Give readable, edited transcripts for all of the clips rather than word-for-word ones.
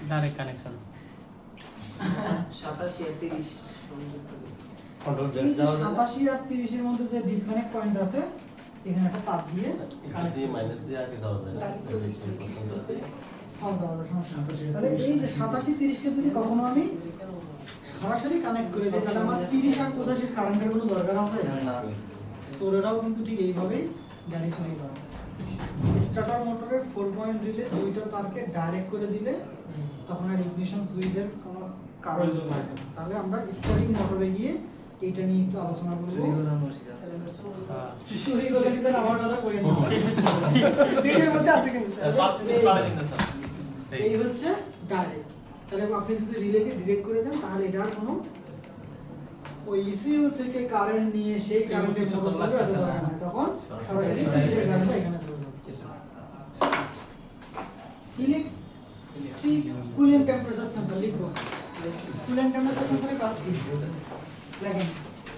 Direct connection 87 আর 30 control এই যে Z যাওয়া 87 আর 30 এর মধ্যে যে ডিসকানেক্ট পয়েন্ট আছে এখানে একটা তার দিয়ে এখানে দিয়ে মাইনাস দিয়ে আগে যাওয়া যায় না তাহলে এই যে 87 30 কে যদি কখনো আমি সরাসরি কানেক্ট করে দিই তাহলে আমার 30 আর 85 কারেন্টের কোনো দরকার আছে না সোরেরাও কিন্তু ঠিক এইভাবেই গাড়ি চলে করে স্টার্টার মোটরের 4 পয়েন্ট রিলে দুইটা তারকে ডাইরেক্ট করে দিলে তখন আর ইগনিশন সুইচের কোনো কারণ থাকে না। তাহলে আমরা স্টার্টিং মোটরে গিয়ে এটা নিয়ে একটু আলোচনা করব চুরি করে দিতে আমার কথা কই না ভিডিওর মধ্যে আছে কিন্তু এই হচ্ছে ডাইরেক্ট তাহলে আপনি যদি রিলেকে ডিরেক্ট করে দেন তাহলে এটা আর কোনো ওই ইসিইউ থেকে কারেন্ট নিয়ে সেই কারেন্টের মতো চলবে এত দরকার নাই তখন সরাসরি ফিল্ডের কারেন্টটা এখানে চলে যাবে ইলেকট্রিক কুলেন্ট টেম্পারেচার সেন্সর লিখবো কুলেন্ট টেম্পারেচার সেন্সরের কাজ কি দেখেন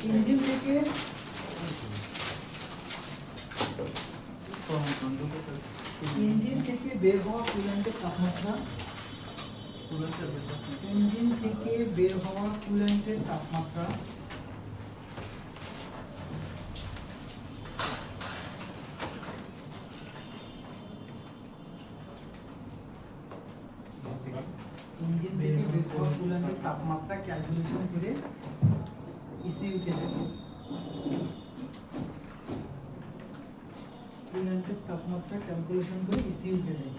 ইঞ্জিন থেকে বের হওয়া কুলেন্টের তাপমাত্রা ইঞ্জিন থেকে বের হওয়া কুলেন্টের তাপমাত্রা ইঞ্জিন থেকে বের হওয়া কুলেন্টের তাপমাত্রা ক্যালকুলেশন করে ইসিইউ কে দেব কুলেন্টের তাপমাত্রা ক্যালকুলেশন করে ইসিইউ কে দেব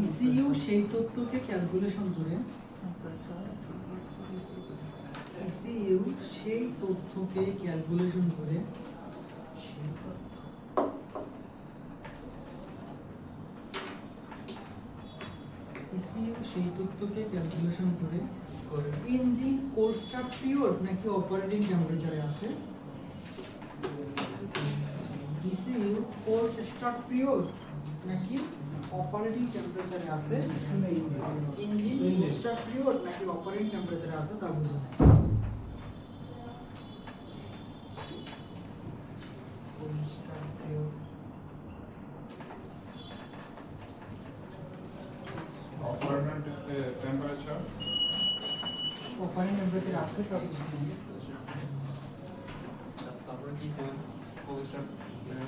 ইসিইউ সেই তথ্যকে ক্যালকুলেশন করে ইসিইউ সেই তথ্যকে ক্যালকুলেশন করে ইসিইউ সেই তথ্যকে ক্যালকুলেশন করে ইঞ্জিন কোল্ড স্টার্ট পিরিয়ড নাকি অপারেটিং টেম্পারেচারে আছে ইসিইউ কোল্ড স্টার্ট পিরিয়ড নাকি অপারেটিং টেম্পারেচারে আছে ইঞ্জিন কোল্ড স্টার্ট পিরিয়ড নাকি অপারেটিং টেম্পারেচারে আছে তা বুঝুন cold start period operating temperature operating টেম্পারেচারে আছে তা বুঝুন তারপরে কি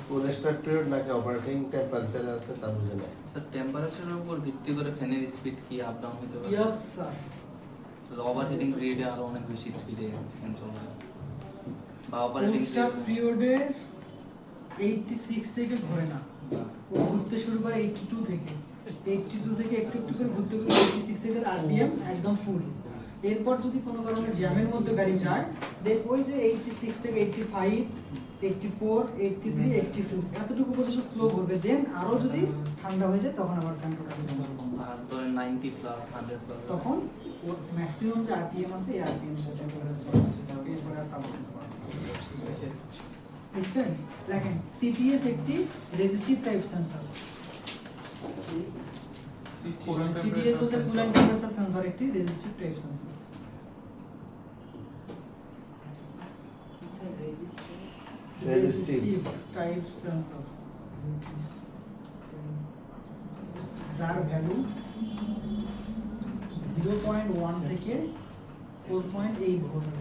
কোল্ড স্টার্ট পিরিয়ড নাকি অপারেটিং টেম্পারেচারে আছে তা বুঝে না স্যার টেম্পারেচারের উপর ভিত্তি করে ফ্যানের স্পিড কি আপ ডাউন হতে পারে ইয়েস স্যার ওভারহিটিং পিরিয়ডে আরো অনেক বেশি স্পিডে ফ্যান চলে বা অপারেটিং কোল্ড স্টার্ট পিরিয়ডে 86 থেকে ঘোরে না ও ঘুরতে শুরু করে 82 থেকে 82 থেকে একটু একটু করে ঘুরতে ঘুরতে 86 এর আরপিএম একদম ফুল এরপর যদি কোনো কারণে জ্যামের মধ্যে গাড়ি যায় দেন ওই যে 86 থেকে 85 84 83 82 এতটুকু পর্যন্ত স্লো ঘুরবে দেন আরো যদি ঠান্ডা হয়ে যায় তখন আবার ফ্যান টোটালি বন্ধ করবে আর ধরেন 90 প্লাস 100 প্লাস তখন ওর ম্যাক্সিমাম যে আরপিএম আছে এই আরপিএম সাথে করে এরপরে আর সাপোর্ট করতে পারবে দেখছেন দেখেন সিটিএস একটি রেজিস্টিভ টাইপ সেন্সর সিটিএস বলতে কুলেন্ট টেম্পারেচার সেন্সর একটি resistive type sensor resistive type sensor যার ভ্যালু 0.1 থেকে 4.8 ভোল্ট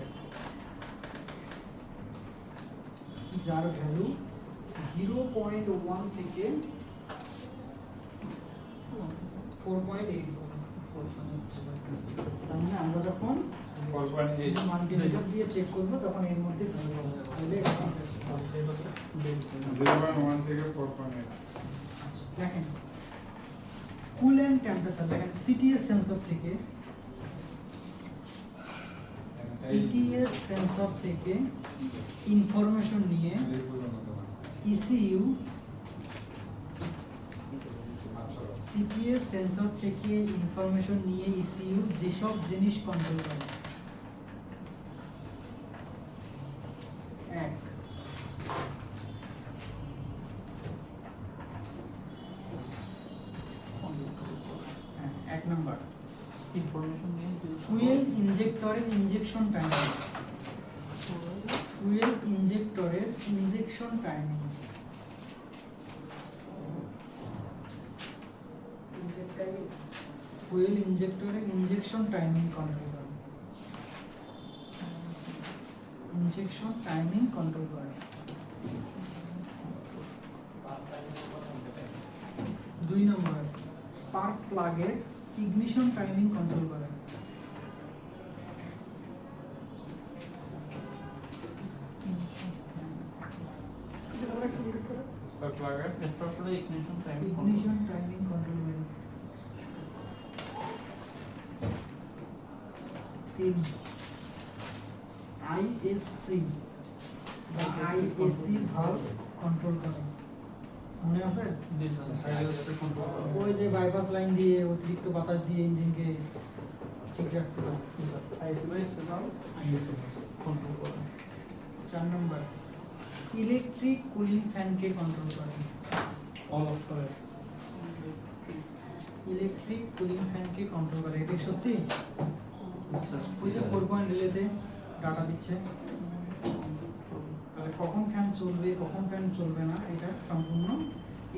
যার ভ্যালু 0.1 থেকে 4.8 তার মানে আমরা যখন 4.8 মাল্টিমিটার দিয়ে চেক করব তখন এর মধ্যে ভ্যালু হবে তাহলে 0.1 থেকে 4.8 দেখেন কুলেন্ট টেম্পারেচার দেখেন সিটিএস সেন্সর থেকে ইনফরমেশন নিয়ে ইসিইউ সিটিএস সেন্সর থেকে ইনফরমেশন নিয়ে ইসিইউ যেসব জিনিস কন্ট্রোল করে এক এক নাম্বার ইনফরমেশন নিয়ে ফুয়েল ইনজেক্টরের ইনজেকশন প্যানেল ফুয়েল ইনজেক্টরের ইনজেকশন টাইমিং। ফুয়েল ইনজেক্টরের ইনজেকশন টাইমিং কন্ট্রোল করে। ইনজেকশন টাইমিং কন্ট্রোল করে। 2 নম্বর স্পার্ক প্লাগের ইগনিশন টাইমিং কন্ট্রোল করে। Spark plug এর spark plug ignition timing ignition timing control করে। 3 আইএসসি বা আইএসসি ভালভ কন্ট্রোল করে। মনে আছে? জি স্যার কন্ট্রোল ওই যে বাইপাস লাইন দিয়ে অতিরিক্ত বাতাস দিয়ে ইঞ্জিনকে ঠিক রাখছিল। কন্ট্রোল করে। 4 নম্বর ইলেকট্রিক কুলিং ফ্যানকে কন্ট্রোল করে। অল অফ করে। ইলেকট্রিক কুলিং ফ্যানকে কন্ট্রোল করে। এটা সত্যি? স্যার ওই যে 4 পয়েন্ট রিলেতে ডাটা দিচ্ছে, তাহলে কখন ফ্যান চলবে কখন ফ্যান চলবে না এটা সম্পূর্ণ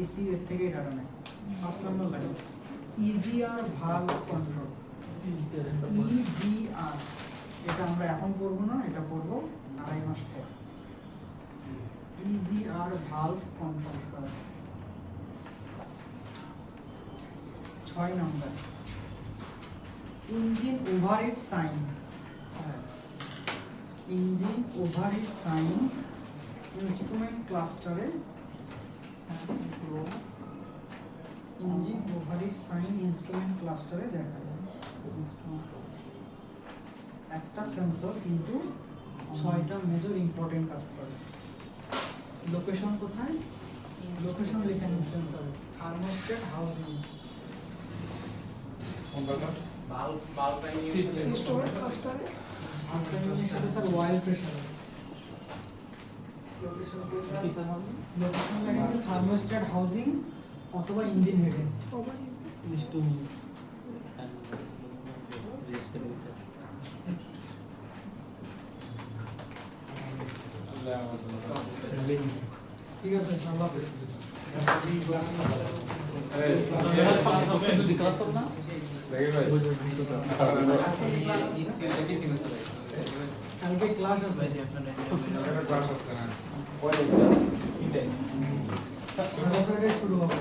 এসি এর থেকে ডাটা নেয়। 5 নম্বর লাইন ইজিআর ভালভ কন্ট্রোল। ইজিআর এটা আমরা এখন পড়বো না, এটা পড়বো 2.5 মাস পর। ইজিআর ভালভ কন্ট্রোল করে। 6 নম্বর engine overheat sign. Engine overheat sign instrument ক্লাস্টারে। ইঞ্জিন ওভারহিট সাইন ইনস্ট্রুমেন্ট ক্লাস্টারে দেখা যায়। একটা সেন্সর কিন্তু 6টা মেজর ইম্পর্টেন্ট কাজ করে। লোকেশন কোথায়? লোকেশন লেখা নেই সেন্সরে। Thermostat housing. কোনটা? ইনস্ট্রুমেন্ট ক্লাস্টারে আলকাইনের সাথে স্যার অয়েল প্রেসার। লোকেশন কি স্যার হবে? লোকেশন লেখা আছে থার্মোস্ট্যাট হাউজিং অথবা ইঞ্জিন হেডে। ঠিক আছে আল্লাহ হাফেজ। ক্লাস হবে না? কালকে ক্লাস আছে। ক্লাস আছে না? সাড়ে 6টায় শুরু হবে।